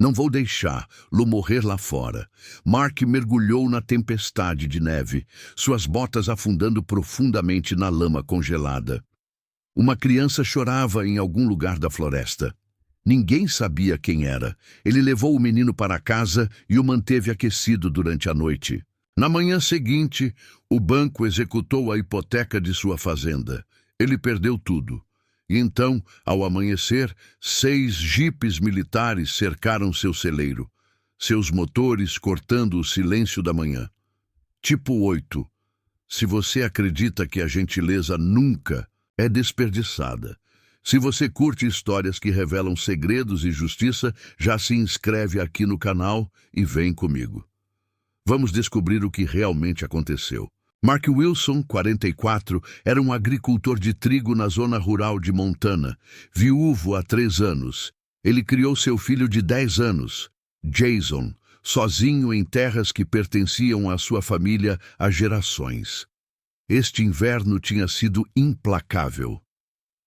Não vou deixá-lo morrer lá fora. Mark mergulhou na tempestade de neve, suas botas afundando profundamente na lama congelada. Uma criança chorava em algum lugar da floresta. Ninguém sabia quem era. Ele levou o menino para casa e o manteve aquecido durante a noite. Na manhã seguinte, o banco executou a hipoteca de sua fazenda. Ele perdeu tudo. E então, ao amanhecer, 6 jipes militares cercaram seu celeiro, seus motores cortando o silêncio da manhã. Tipo 8. Se você acredita que a gentileza nunca é desperdiçada, se você curte histórias que revelam segredos e justiça, já se inscreve aqui no canal e vem comigo. Vamos descobrir o que realmente aconteceu. Mark Wilson, 44, era um agricultor de trigo na zona rural de Montana, viúvo há 3 anos. Ele criou seu filho de 10 anos, Jason, sozinho em terras que pertenciam à sua família há gerações. Este inverno tinha sido implacável.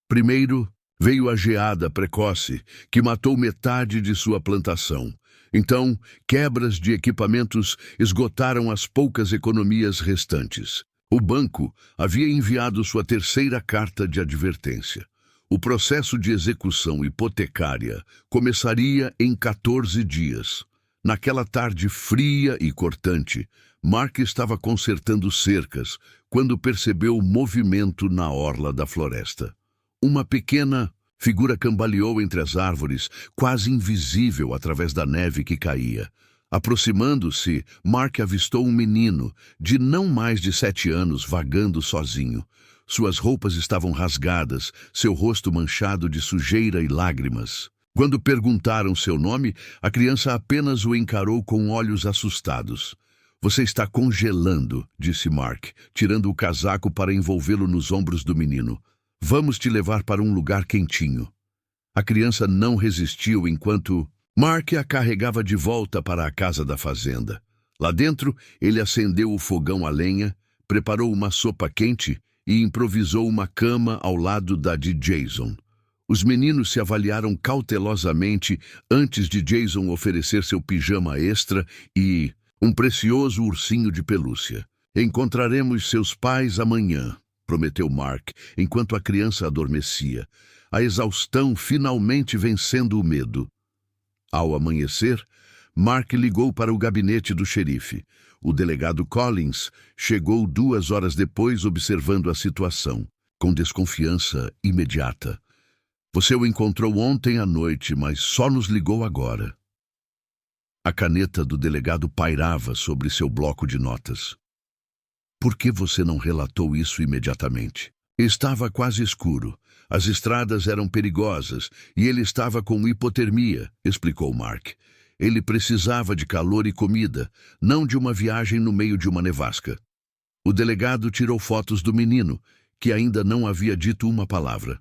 Primeiro, veio a geada precoce, que matou metade de sua plantação. Então, quebras de equipamentos esgotaram as poucas economias restantes. O banco havia enviado sua 3ª carta de advertência. O processo de execução hipotecária começaria em 14 dias. Naquela tarde fria e cortante, Mark estava consertando cercas quando percebeu movimento na orla da floresta. Uma pequena figura cambaleou entre as árvores, quase invisível através da neve que caía. Aproximando-se, Mark avistou um menino, de não mais de 7 anos, vagando sozinho. Suas roupas estavam rasgadas, seu rosto manchado de sujeira e lágrimas. Quando perguntaram seu nome, a criança apenas o encarou com olhos assustados. Você está congelando, disse Mark, tirando o casaco para envolvê-lo nos ombros do menino. Vamos te levar para um lugar quentinho. A criança não resistiu enquanto Mark a carregava de volta para a casa da fazenda. Lá dentro, ele acendeu o fogão a lenha, preparou uma sopa quente e improvisou uma cama ao lado da de Jason. Os meninos se avaliaram cautelosamente antes de Jason oferecer seu pijama extra e um precioso ursinho de pelúcia. Encontraremos seus pais amanhã, prometeu Mark, enquanto a criança adormecia, a exaustão finalmente vencendo o medo. Ao amanhecer, Mark ligou para o gabinete do xerife. O delegado Collins chegou 2 horas depois observando a situação, com desconfiança imediata. Você o encontrou ontem à noite, mas só nos ligou agora. A caneta do delegado pairava sobre seu bloco de notas. Por que você não relatou isso imediatamente? Estava quase escuro. As estradas eram perigosas e ele estava com hipotermia, explicou Mark. Ele precisava de calor e comida, não de uma viagem no meio de uma nevasca. O delegado tirou fotos do menino, que ainda não havia dito uma palavra.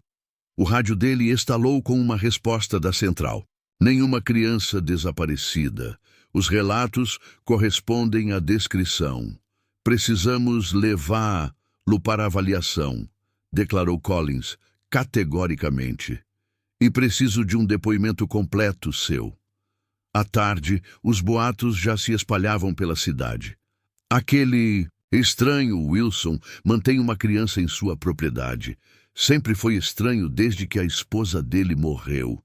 O rádio dele estalou com uma resposta da central. Nenhuma criança desaparecida. Os relatos correspondem à descrição. Precisamos levá-lo para avaliação, declarou Collins, categoricamente. E preciso de um depoimento completo seu. À tarde, os boatos já se espalhavam pela cidade. Aquele estranho Wilson mantém uma criança em sua propriedade. Sempre foi estranho desde que a esposa dele morreu.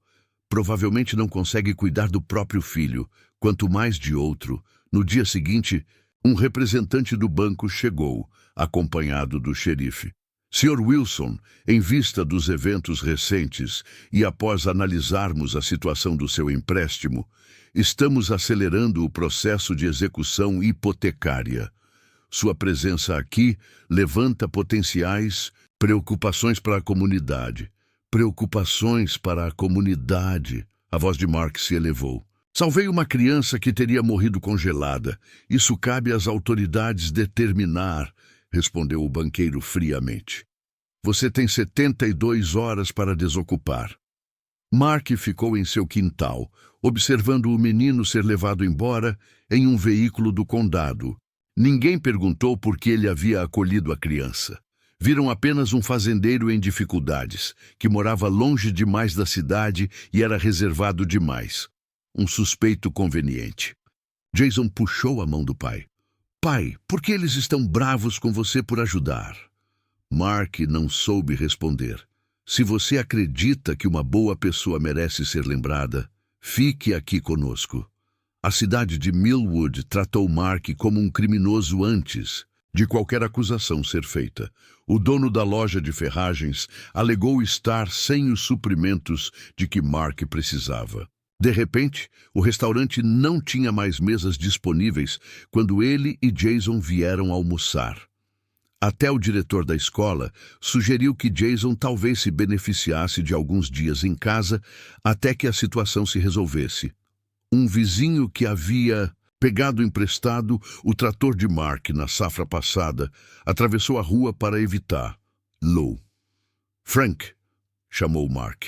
Provavelmente não consegue cuidar do próprio filho, quanto mais de outro. No dia seguinte, um representante do banco chegou, acompanhado do xerife. Sr. Wilson, em vista dos eventos recentes e após analisarmos a situação do seu empréstimo, estamos acelerando o processo de execução hipotecária. Sua presença aqui levanta potenciais preocupações para a comunidade. Preocupações para a comunidade. A voz de Mark se elevou. Salvei uma criança que teria morrido congelada. Isso cabe às autoridades determinar, respondeu o banqueiro friamente. Você tem 72 horas para desocupar. Mark ficou em seu quintal, observando o menino ser levado embora em um veículo do condado. Ninguém perguntou por que ele havia acolhido a criança. Viram apenas um fazendeiro em dificuldades, que morava longe demais da cidade e era reservado demais. um suspeito conveniente. Jason puxou a mão do pai. Pai, por que eles estão bravos com você por ajudar? Mark não soube responder. Se você acredita que uma boa pessoa merece ser lembrada, fique aqui conosco. A cidade de Millwood tratou Mark como um criminoso antes de qualquer acusação ser feita. O dono da loja de ferragens alegou estar sem os suprimentos de que Mark precisava. De repente, o restaurante não tinha mais mesas disponíveis quando ele e Jason vieram almoçar. Até o diretor da escola sugeriu que Jason talvez se beneficiasse de alguns dias em casa até que a situação se resolvesse. Um vizinho que havia pegado emprestado o trator de Mark na safra passada atravessou a rua para evitar Lou. Frank, chamou Mark.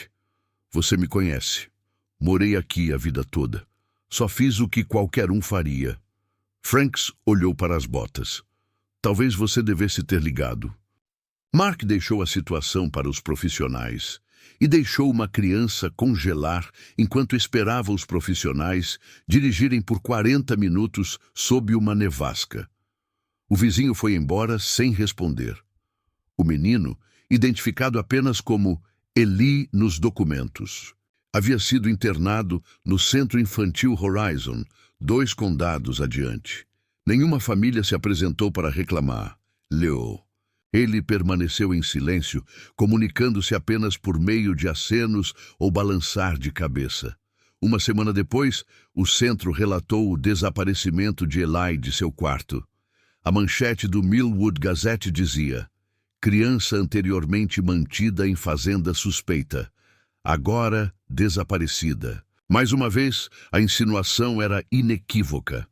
Você me conhece. Morei aqui a vida toda. Só fiz o que qualquer um faria. Franks olhou para as botas. Talvez você devesse ter ligado. Mark deixou a situação para os profissionais e deixou uma criança congelar enquanto esperava os profissionais dirigirem por 40 minutos sob uma nevasca. O vizinho foi embora sem responder. O menino, identificado apenas como Eli nos documentos, havia sido internado no Centro Infantil Horizon, 2 condados adiante. Nenhuma família se apresentou para reclamar. Leo. Ele permaneceu em silêncio, comunicando-se apenas por meio de acenos ou balançar de cabeça. Uma semana depois, o centro relatou o desaparecimento de Eli de seu quarto. A manchete do Millwood Gazette dizia: criança anteriormente mantida em fazenda suspeita, agora desaparecida. Mais uma vez, a insinuação era inequívoca.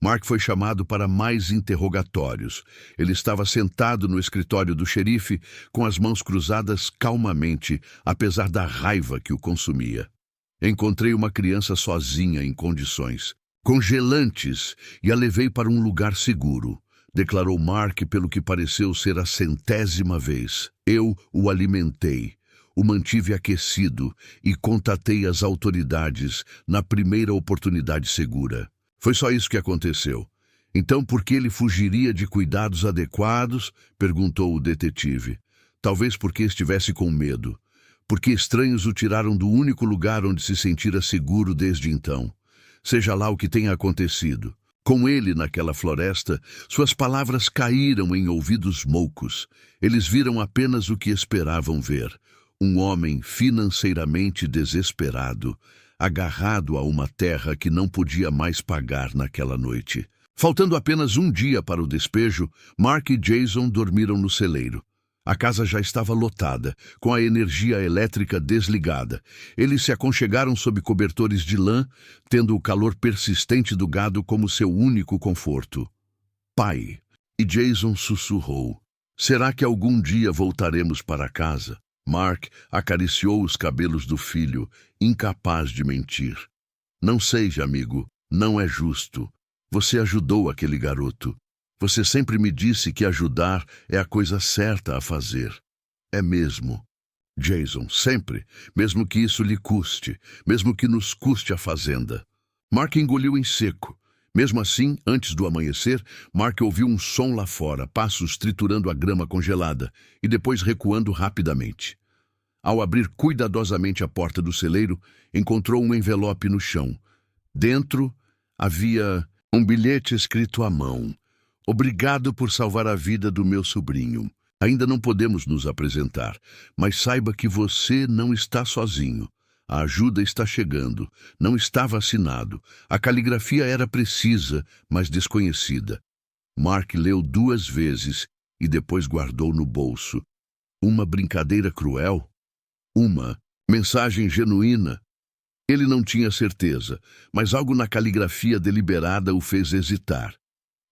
Mark foi chamado para mais interrogatórios. Ele estava sentado no escritório do xerife, com as mãos cruzadas calmamente, apesar da raiva que o consumia. Encontrei uma criança sozinha em condições congelantes e a levei para um lugar seguro, declarou Mark pelo que pareceu ser a 100ª vez. Eu o alimentei, o mantive aquecido e contatei as autoridades na primeira oportunidade segura. Foi só isso que aconteceu. Então, por que ele fugiria de cuidados adequados? Perguntou o detetive. Talvez porque estivesse com medo. Porque estranhos o tiraram do único lugar onde se sentira seguro desde então. Seja lá o que tenha acontecido. Com ele naquela floresta, suas palavras caíram em ouvidos moucos. Eles viram apenas o que esperavam ver. Um homem financeiramente desesperado, agarrado a uma terra que não podia mais pagar naquela noite. Faltando apenas um dia para o despejo, Mark e Jason dormiram no celeiro. A casa já estava lotada, com a energia elétrica desligada. Eles se aconchegaram sob cobertores de lã, tendo o calor persistente do gado como seu único conforto. Pai, e Jason sussurrou, será que algum dia voltaremos para casa? Mark acariciou os cabelos do filho, incapaz de mentir. Não seja, amigo, não é justo. Você ajudou aquele garoto. Você sempre me disse que ajudar é a coisa certa a fazer. É mesmo. Jason, sempre, mesmo que isso lhe custe, mesmo que nos custe a fazenda. Mark engoliu em seco. Mesmo assim, antes do amanhecer, Mark ouviu um som lá fora, passos triturando a grama congelada, e depois recuando rapidamente. Ao abrir cuidadosamente a porta do celeiro, encontrou um envelope no chão. Dentro havia um bilhete escrito à mão. Obrigado por salvar a vida do meu sobrinho. Ainda não podemos nos apresentar, mas saiba que você não está sozinho. A ajuda está chegando. Não estava assinado. A caligrafia era precisa, mas desconhecida. Mark leu 2 vezes e depois guardou no bolso. Uma brincadeira cruel? Uma mensagem genuína? Ele não tinha certeza, mas algo na caligrafia deliberada o fez hesitar.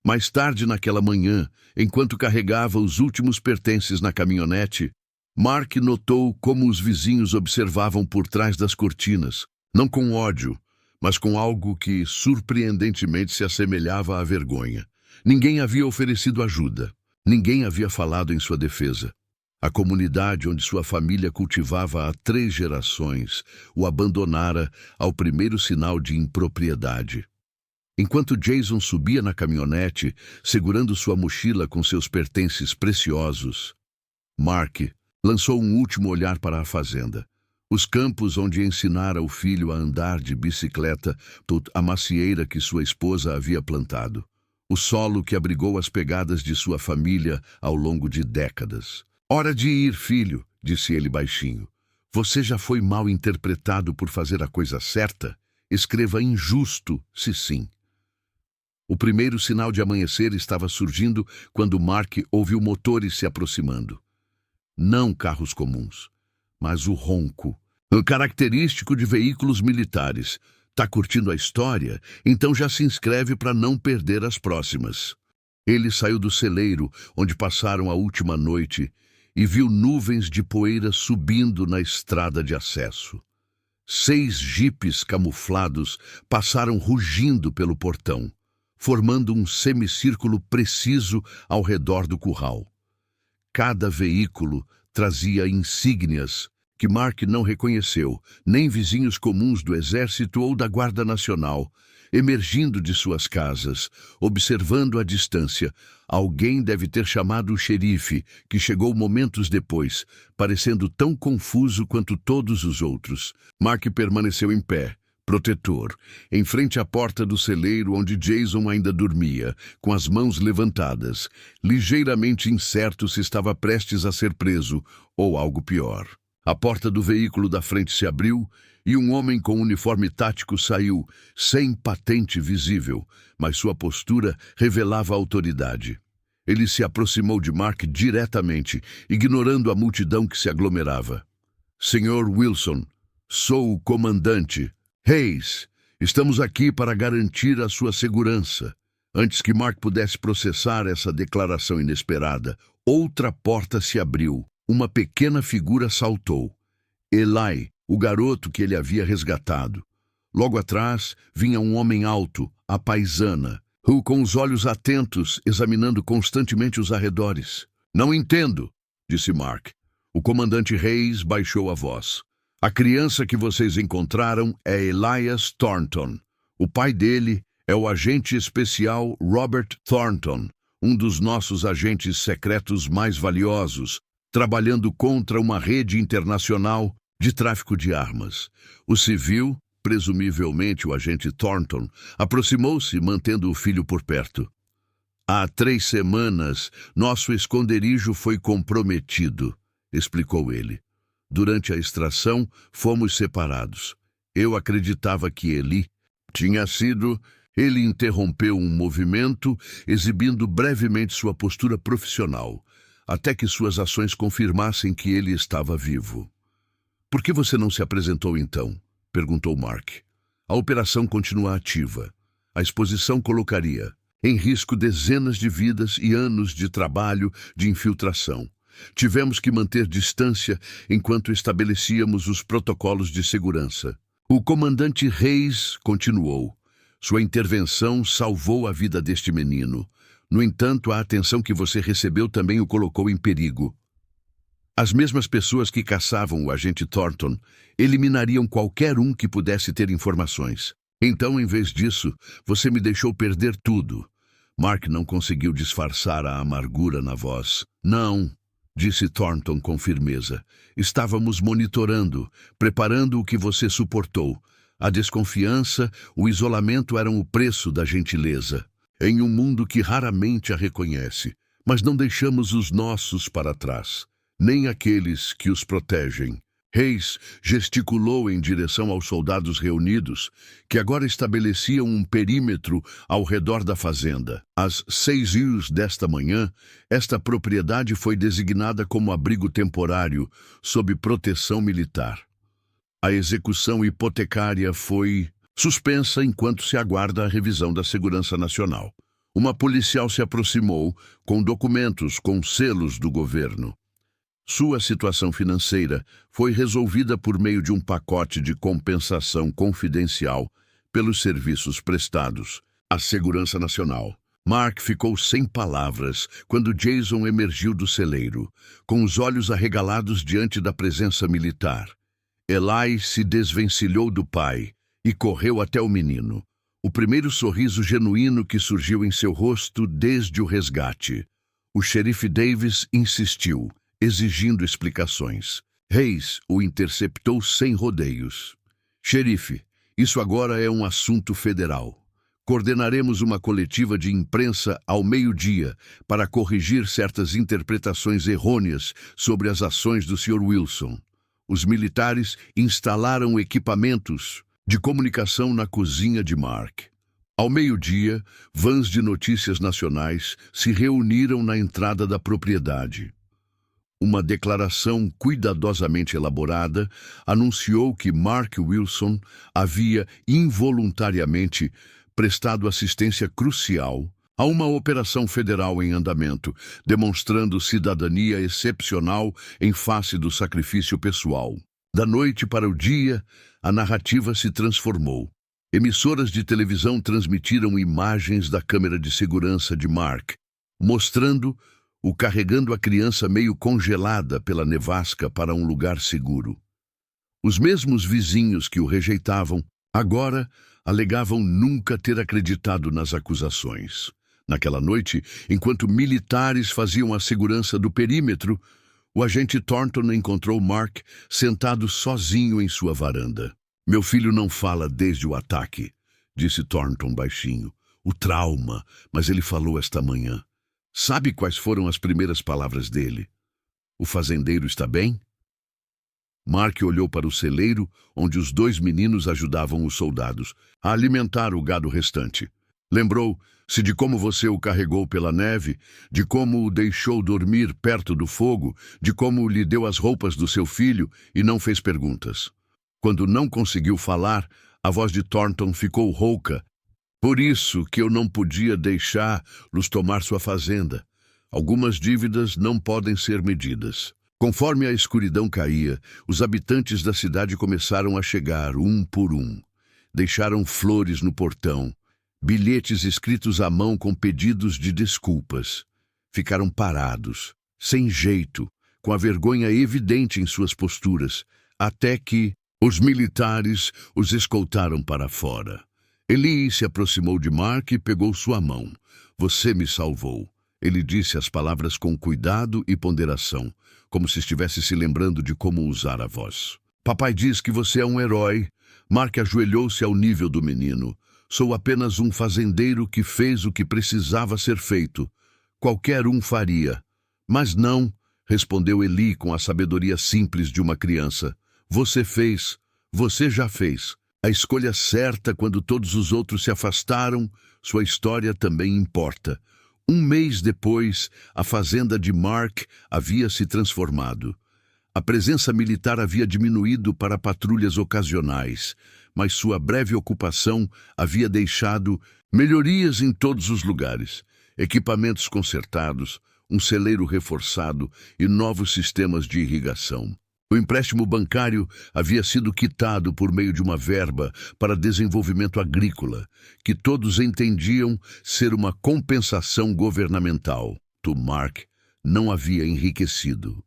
Mais tarde naquela manhã, enquanto carregava os últimos pertences na caminhonete, Mark notou como os vizinhos observavam por trás das cortinas, não com ódio, mas com algo que surpreendentemente se assemelhava à vergonha. Ninguém havia oferecido ajuda. Ninguém havia falado em sua defesa. A comunidade onde sua família cultivava há 3 gerações o abandonara ao primeiro sinal de impropriedade. Enquanto Jason subia na caminhonete, segurando sua mochila com seus pertences preciosos, Mark lançou um último olhar para a fazenda. Os campos onde ensinara o filho a andar de bicicleta, a macieira que sua esposa havia plantado. O solo que abrigou as pegadas de sua família ao longo de décadas. "Hora de ir, filho", disse ele baixinho. "Você já foi mal interpretado por fazer a coisa certa? Escreva injusto, se sim." O primeiro sinal de amanhecer estava surgindo quando Mark ouviu motores se aproximando. Não carros comuns, mas o ronco, característico de veículos militares. Tá curtindo a história? Então já se inscreve para não perder as próximas. Ele saiu do celeiro, onde passaram a última noite, e viu nuvens de poeira subindo na estrada de acesso. 6 jipes camuflados passaram rugindo pelo portão, formando um semicírculo preciso ao redor do curral. Cada veículo trazia insígnias que Mark não reconheceu, nem vizinhos comuns do Exército ou da Guarda Nacional, emergindo de suas casas, observando à distância. Alguém deve ter chamado o xerife, que chegou momentos depois, parecendo tão confuso quanto todos os outros. Mark permaneceu em pé, protetor, em frente à porta do celeiro onde Jason ainda dormia, com as mãos levantadas, ligeiramente incerto se estava prestes a ser preso ou algo pior. A porta do veículo da frente se abriu e um homem com uniforme tático saiu, sem patente visível, mas sua postura revelava autoridade. Ele se aproximou de Mark diretamente, ignorando a multidão que se aglomerava. "Senhor Wilson, sou o comandante Hayes. Estamos aqui para garantir a sua segurança." Antes que Mark pudesse processar essa declaração inesperada, outra porta se abriu. Uma pequena figura saltou. Eli, o garoto que ele havia resgatado. Logo atrás, vinha um homem alto, a paisana, com os olhos atentos, examinando constantemente os arredores. "Não entendo", disse Mark. O comandante Hayes baixou a voz. "A criança que vocês encontraram é Elias Thornton. O pai dele é o agente especial Robert Thornton, um dos nossos agentes secretos mais valiosos, trabalhando contra uma rede internacional de tráfico de armas." O civil, presumivelmente o agente Thornton, aproximou-se, mantendo o filho por perto. "Há 3 semanas, nosso esconderijo foi comprometido", explicou ele. "Durante a extração, fomos separados. Eu acreditava que Eli tinha sido... Ele interrompeu um movimento, exibindo brevemente sua postura profissional, até que suas ações confirmassem que ele estava vivo. "Por que você não se apresentou então?" perguntou Mark. "A operação continua ativa. A exposição colocaria em risco dezenas de vidas e anos de trabalho de infiltração. Tivemos que manter distância enquanto estabelecíamos os protocolos de segurança." O comandante Reis continuou. "Sua intervenção salvou a vida deste menino. No entanto, a atenção que você recebeu também o colocou em perigo. As mesmas pessoas que caçavam o agente Thornton eliminariam qualquer um que pudesse ter informações. Então, em vez disso, você me deixou perder tudo." Mark não conseguiu disfarçar a amargura na voz. "Não", disse Thornton com firmeza. "Estávamos monitorando, preparando o que você suportou. A desconfiança, o isolamento eram o preço da gentileza. Em um mundo que raramente a reconhece, mas não deixamos os nossos para trás, nem aqueles que os protegem." Reis gesticulou em direção aos soldados reunidos, que agora estabeleciam um perímetro ao redor da fazenda. Às 6h desta manhã, esta propriedade foi designada como abrigo temporário, sob proteção militar. A execução hipotecária foi suspensa enquanto se aguarda a revisão da Segurança Nacional. Uma policial se aproximou com documentos com selos do governo. Sua situação financeira foi resolvida por meio de um pacote de compensação confidencial pelos serviços prestados à Segurança Nacional. Mark ficou sem palavras quando Jason emergiu do celeiro, com os olhos arregalados diante da presença militar. Eli se desvencilhou do pai e correu até o menino, o primeiro sorriso genuíno que surgiu em seu rosto desde o resgate. O xerife Davis insistiu, exigindo explicações. Hayes o interceptou sem rodeios. Xerife, isso agora é um assunto federal. Coordenaremos uma coletiva de imprensa ao meio-dia para corrigir certas interpretações errôneas sobre as ações do Sr. Wilson. Os militares instalaram equipamentos de comunicação na cozinha de Mark. Ao meio-dia, vans de notícias nacionais se reuniram na entrada da propriedade. Uma declaração cuidadosamente elaborada anunciou que Mark Wilson havia involuntariamente prestado assistência crucial a uma operação federal em andamento, demonstrando cidadania excepcional em face do sacrifício pessoal. Da noite para o dia, a narrativa se transformou. Emissoras de televisão transmitiram imagens da câmera de segurança de Mark, mostrando-o carregando a criança meio congelada pela nevasca para um lugar seguro. Os mesmos vizinhos que o rejeitavam, agora alegavam nunca ter acreditado nas acusações. Naquela noite, enquanto militares faziam a segurança do perímetro, o agente Thornton encontrou Mark sentado sozinho em sua varanda. Meu filho não fala desde o ataque, disse Thornton baixinho. O trauma, mas ele falou esta manhã. Sabe quais foram as primeiras palavras dele? O fazendeiro está bem? Mark olhou para o celeiro, onde os dois meninos ajudavam os soldados a alimentar o gado restante. Lembrou-se de como você o carregou pela neve, de como o deixou dormir perto do fogo, de como lhe deu as roupas do seu filho e não fez perguntas. Quando não conseguiu falar, a voz de Thornton ficou rouca. Por isso que eu não podia deixá-los tomar sua fazenda. Algumas dívidas não podem ser medidas. Conforme a escuridão caía, os habitantes da cidade começaram a chegar, um por um. Deixaram flores no portão, bilhetes escritos à mão com pedidos de desculpas. Ficaram parados, sem jeito, com a vergonha evidente em suas posturas, até que os militares os escoltaram para fora. Eli se aproximou de Mark e pegou sua mão. Você me salvou. Ele disse as palavras com cuidado e ponderação, como se estivesse se lembrando de como usar a voz. Papai diz que você é um herói. Mark ajoelhou-se ao nível do menino. Sou apenas um fazendeiro que fez o que precisava ser feito. Qualquer um faria. Mas não, respondeu Eli com a sabedoria simples de uma criança. Você já fez. A escolha certa quando todos os outros se afastaram, sua história também importa. Um mês depois, a fazenda de Mark havia se transformado. A presença militar havia diminuído para patrulhas ocasionais, mas sua breve ocupação havia deixado melhorias em todos os lugares, equipamentos consertados, um celeiro reforçado e novos sistemas de irrigação. O empréstimo bancário havia sido quitado por meio de uma verba para desenvolvimento agrícola, que todos entendiam ser uma compensação governamental. Mark não havia enriquecido.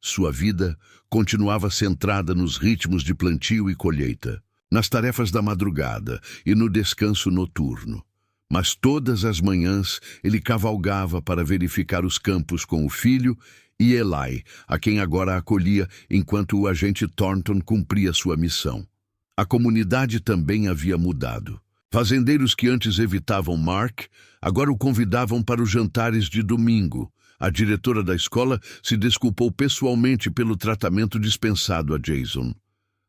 Sua vida continuava centrada nos ritmos de plantio e colheita, nas tarefas da madrugada e no descanso noturno. Mas todas as manhãs ele cavalgava para verificar os campos com o filho e Eli, a quem agora acolhia enquanto o agente Thornton cumpria sua missão. A comunidade também havia mudado. Fazendeiros que antes evitavam Mark, agora o convidavam para os jantares de domingo. A diretora da escola se desculpou pessoalmente pelo tratamento dispensado a Jason.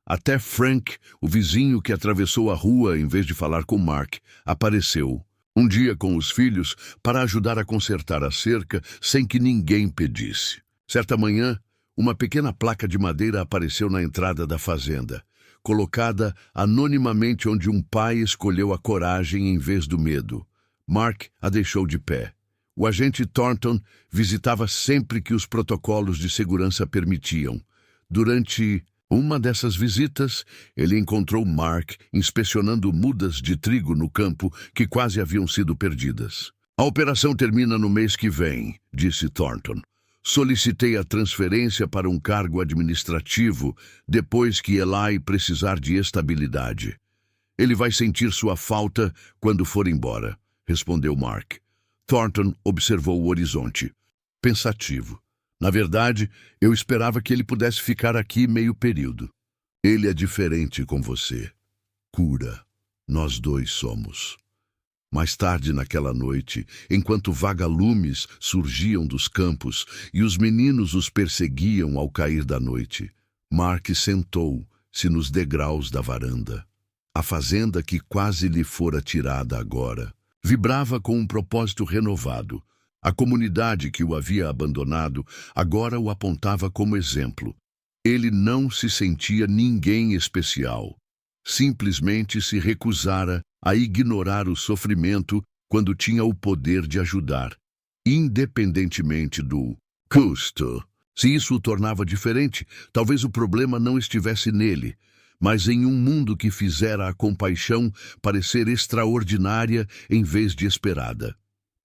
Até Frank, o vizinho que atravessou a rua em vez de falar com Mark, apareceu. Um dia com os filhos para ajudar a consertar a cerca sem que ninguém pedisse. Certa manhã, uma pequena placa de madeira apareceu na entrada da fazenda, colocada anonimamente onde um pai escolheu a coragem em vez do medo. Mark a deixou de pé. O agente Thornton visitava sempre que os protocolos de segurança permitiam. Durante uma dessas visitas, ele encontrou Mark inspecionando mudas de trigo no campo que quase haviam sido perdidas. A operação termina no mês que vem, disse Thornton. Solicitei a transferência para um cargo administrativo depois que Eli precisar de estabilidade. Ele vai sentir sua falta quando for embora, respondeu Mark. Thornton observou o horizonte, pensativo. Na verdade, eu esperava que ele pudesse ficar aqui meio período. Ele é diferente com você. Cura. Nós dois somos. Mais tarde naquela noite, enquanto vagalumes surgiam dos campos e os meninos os perseguiam ao cair da noite, Mark sentou-se nos degraus da varanda. A fazenda que quase lhe fora tirada agora vibrava com um propósito renovado. A comunidade que o havia abandonado agora o apontava como exemplo. Ele não se sentia ninguém especial. Simplesmente se recusara a ignorar o sofrimento quando tinha o poder de ajudar, independentemente do custo. Se isso o tornava diferente, talvez o problema não estivesse nele, mas em um mundo que fizera a compaixão parecer extraordinária em vez de esperada.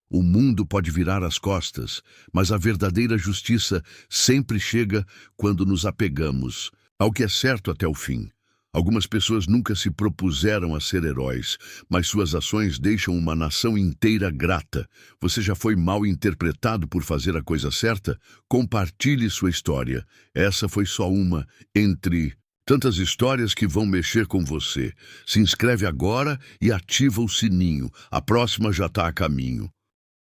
O mundo pode virar as costas, mas a verdadeira justiça sempre chega quando nos apegamos ao que é certo até o fim. Algumas pessoas nunca se propuseram a ser heróis, mas suas ações deixam uma nação inteira grata. Você já foi mal interpretado por fazer a coisa certa? Compartilhe sua história. Essa foi só uma entre tantas histórias que vão mexer com você. Se inscreve agora e ativa o sininho. A próxima já está a caminho.